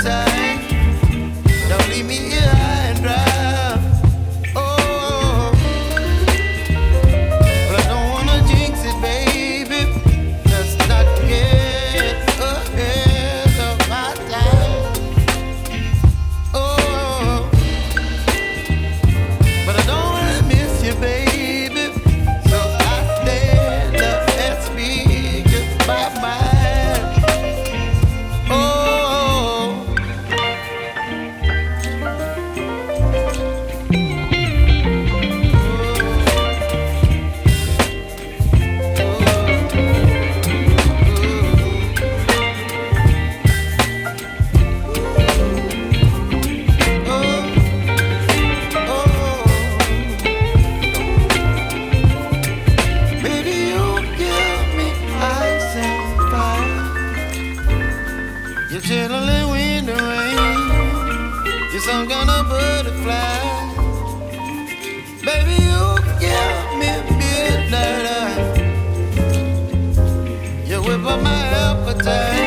time. Don't leave me here high and dry. Oh, but I don't wanna jinx it, baby. Let's not get ahead of my time. Oh, but I don't wanna miss you, baby. So I stand up and speak just my mind. Oh. Baby, you give me ice and fire. You're chilling in the rain. You're some kind of butterfly. Baby, you give me midnight. You whip up my appetite.